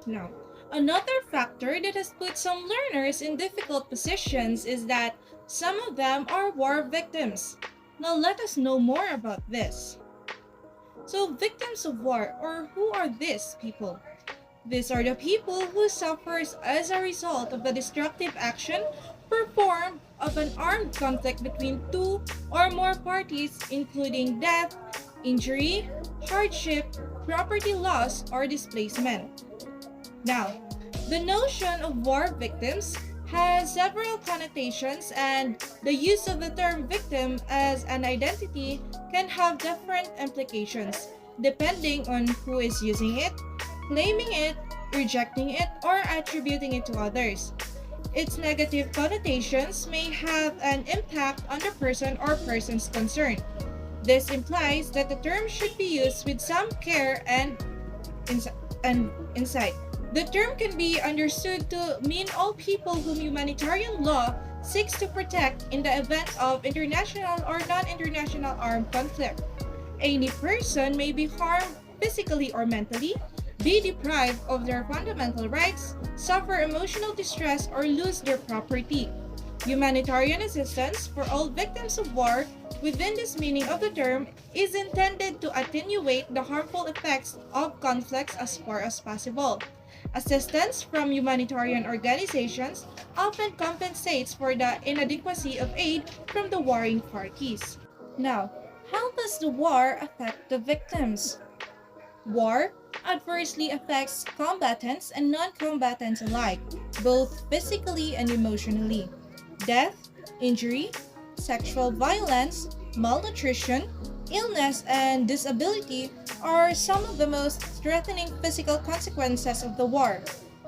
Now, another factor that has put some learners in difficult positions is that some of them are war victims. Now, let us know more about this. So, victims of war, or who are these people? These are the people who suffers as a result of the destructive action performed of an armed conflict between two or more parties, including death, injury, hardship, property loss, or displacement. Now, the notion of war victims has several connotations, and the use of the term victim as an identity can have different implications depending on who is using it, claiming it, rejecting it, or attributing it to others. Its negative connotations may have an impact on the person or persons concerned. This implies that the term should be used with some care ins- and insight. The term can be understood to mean all people whom humanitarian law seeks to protect in the event of international or non-international armed conflict. Any person may be harmed physically or mentally, be deprived of their fundamental rights, suffer emotional distress, or lose their property. Humanitarian assistance for all victims of war within this meaning of the term is intended to attenuate the harmful effects of conflicts as far as possible. Assistance from humanitarian organizations often compensates for the inadequacy of aid from the warring parties. Now, how does the war affect the victims? War adversely affects combatants and non combatants alike, both physically and emotionally. Death, injury, sexual violence, malnutrition, illness, and disability are some of the most threatening physical consequences of the war,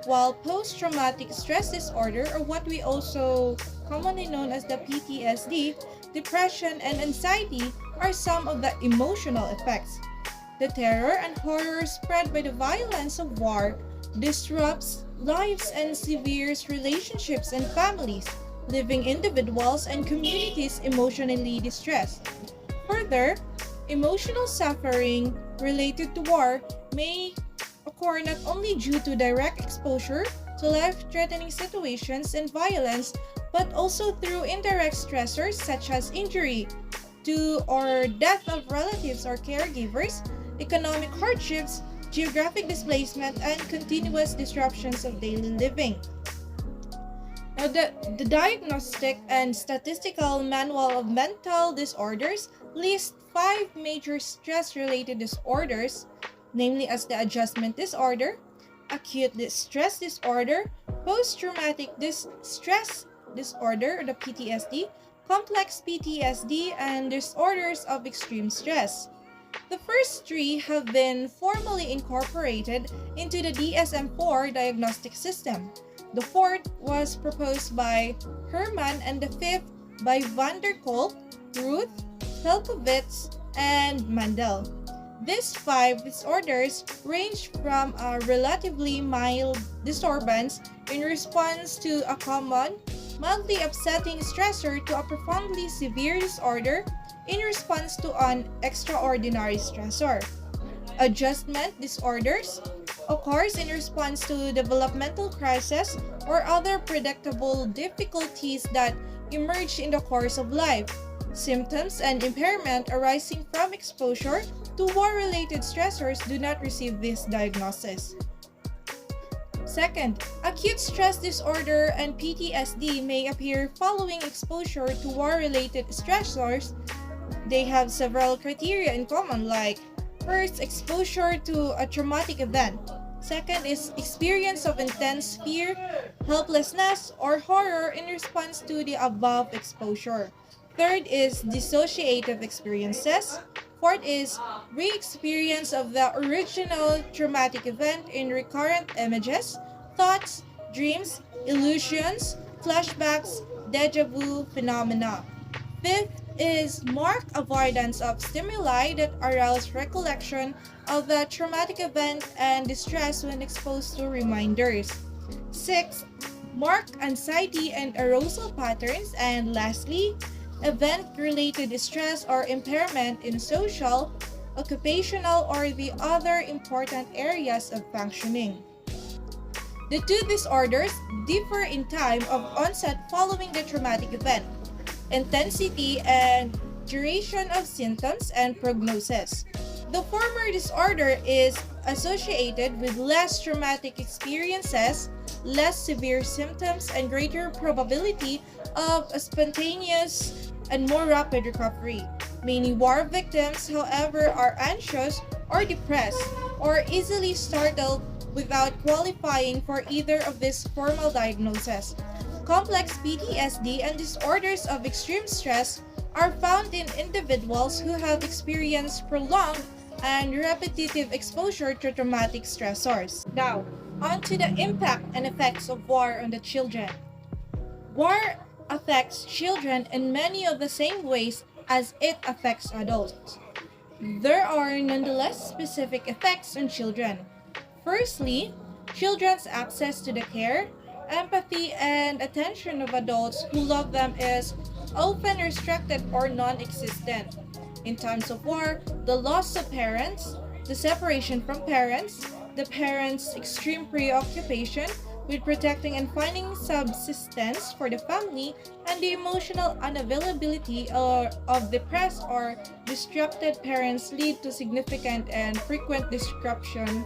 while post traumatic stress disorder, or what we also commonly known as the PTSD, depression, and anxiety, are some of the emotional effects. The terror and horror spread by the violence of war disrupts lives and severes relationships and families, leaving individuals and communities emotionally distressed. Further, emotional suffering related to war may occur not only due to direct exposure to life-threatening situations and violence, but also through indirect stressors such as injury to or death of relatives or caregivers, economic hardships, geographic displacement, and continuous disruptions of daily living. Now, the Diagnostic and Statistical Manual of Mental Disorders lists five major stress related disorders, namely as the adjustment disorder, acute stress disorder, post traumatic stress disorder, or the PTSD, complex PTSD, and disorders of extreme stress. The first three have been formally incorporated into the DSM 4 diagnostic system. The fourth was proposed by Herman, and the fifth by van der Kolk, Ruth, Helkovitz, and Mandel. These five disorders range from a relatively mild disturbance in response to a common, mildly upsetting stressor to a profoundly severe disorder in response to an extraordinary stressor. Adjustment disorders occurs in response to developmental crisis or other predictable difficulties that emerge in the course of life. Symptoms and impairment arising from exposure to war-related stressors do not receive this diagnosis. Second, acute stress disorder and PTSD may appear following exposure to war-related stressors. They have several criteria in common, like first, exposure to a traumatic event. Second is experience of intense fear, helplessness, or horror in response to the above exposure. Third is dissociative experiences. Fourth is re-experience of the original traumatic event in recurrent images, thoughts, dreams, illusions, flashbacks, deja vu phenomena. Fifth is marked avoidance of stimuli that arouse recollection of the traumatic event and distress when exposed to reminders. Sixth, marked anxiety and arousal patterns. And lastly, event-related stress or impairment in social, occupational, or the other important areas of functioning. The two disorders differ in time of onset following the traumatic event, intensity and duration of symptoms, and prognosis. The former disorder is associated with less traumatic experiences, less severe symptoms, and greater probability of a spontaneous and more rapid recovery. Many war victims, however, are anxious or depressed or easily startled without qualifying for either of these formal diagnoses. Complex PTSD and disorders of extreme stress are found in individuals who have experienced prolonged and repetitive exposure to traumatic stressors. Now, on to the impact and effects of war on the children. War affects children in many of the same ways as it affects adults. There are nonetheless specific effects on children. Firstly, children's access to the care, empathy, and attention of adults who love them is often restricted or non existent. In times of war, the loss of parents, the separation from parents, the parents' extreme preoccupation with protecting and finding subsistence for the family, and the emotional unavailability of depressed or distracted parents lead to significant and frequent disruption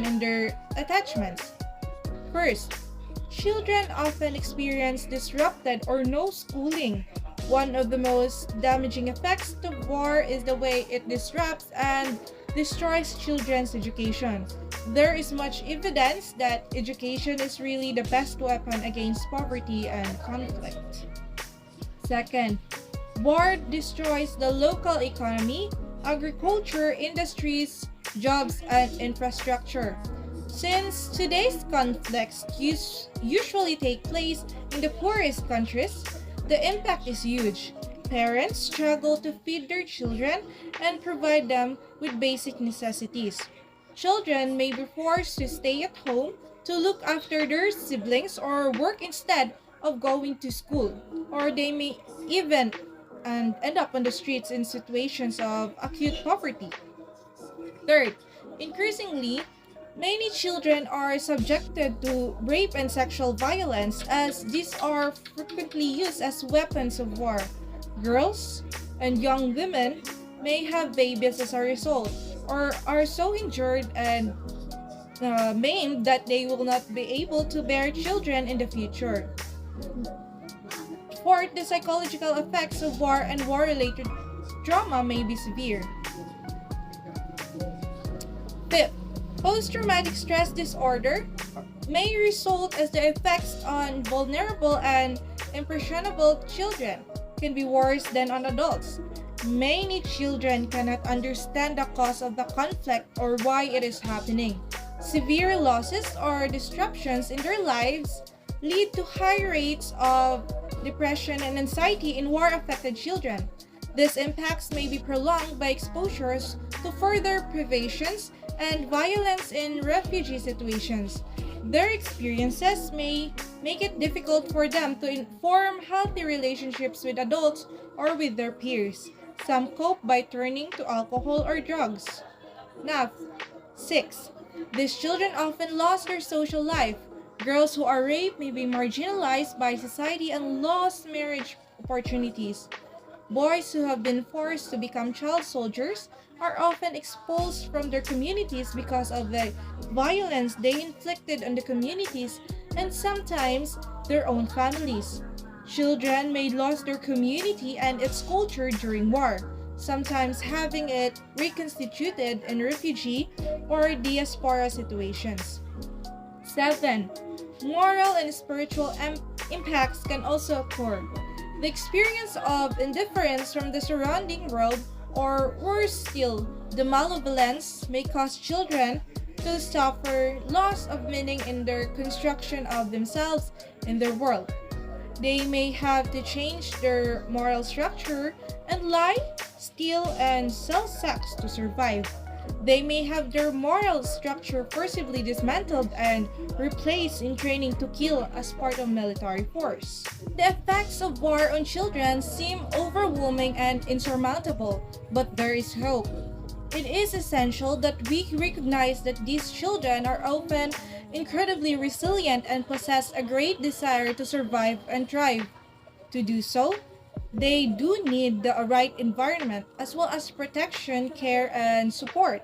in their attachments. First, children often experience disrupted or no schooling. One of the most damaging effects of war is the way it disrupts and destroys children's education. There is much evidence that education is really the best weapon against poverty and conflict. Second, war destroys the local economy, agriculture, industries, jobs, and infrastructure. Since today's conflicts usually take place in the poorest countries, the impact is huge. Parents struggle to feed their children and provide them with basic necessities. Children may be forced to stay at home to look after their siblings or work instead of going to school, or they may even end up on the streets in situations of acute poverty. Third, increasingly, many children are subjected to rape and sexual violence as these are frequently used as weapons of war. Girls and young women may have babies as a result or are so injured and maimed that they will not be able to bear children in the future. Fourth, the psychological effects of war and war-related trauma may be severe. Fifth, post-traumatic stress disorder may result as the effects on vulnerable and impressionable children can be worse than on adults. Many children cannot understand the cause of the conflict or why it is happening. Severe losses or disruptions in their lives lead to high rates of depression and anxiety in war-affected children. These impacts may be prolonged by exposures to further privations and violence in refugee situations. Their experiences may make it difficult for them to form healthy relationships with adults or with their peers. Some cope by turning to alcohol or drugs. Now, 6. These children often lost their social life. Girls who are raped may be marginalized by society and lost marriage opportunities. Boys who have been forced to become child soldiers are often exposed from their communities because of the violence they inflicted on the communities and sometimes their own families. Children may lose their community and its culture during war, sometimes having it reconstituted in refugee or diaspora situations. 7. Moral and spiritual impacts can also occur. The experience of indifference from the surrounding world, or worse still, the malevolence, may cause children to suffer loss of meaning in their construction of themselves and their world. They may have to change their moral structure and lie, steal, and sell sex to survive. They may have their moral structure forcibly dismantled and replaced in training to kill as part of military force. The effects of war on children seem overwhelming and insurmountable, but there is hope. It is essential that we recognize that these children are often incredibly resilient and possess a great desire to survive and thrive. To do so, they do need the right environment as well as protection, care, and support.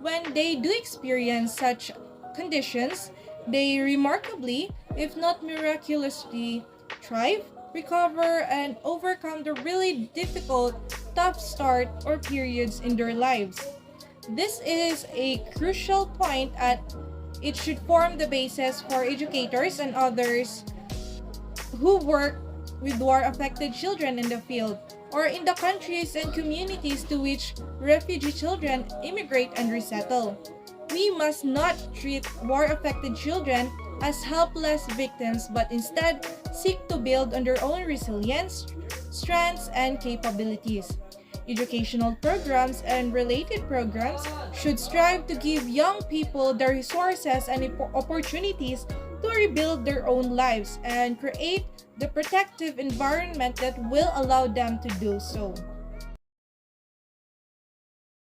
When they do experience such conditions, they remarkably, if not miraculously, thrive, recover, and overcome the really difficult, tough start or periods in their lives. This is a crucial point at it should form the basis for educators and others who work with war affected children in the field or in the countries and communities to which refugee children immigrate and resettle. We must not treat war affected children as helpless victims but instead seek to build on their own resilience, strengths, and capabilities. Educational programs and related programs should strive to give young people the resources and opportunities to rebuild their own lives and create the protective environment that will allow them to do so.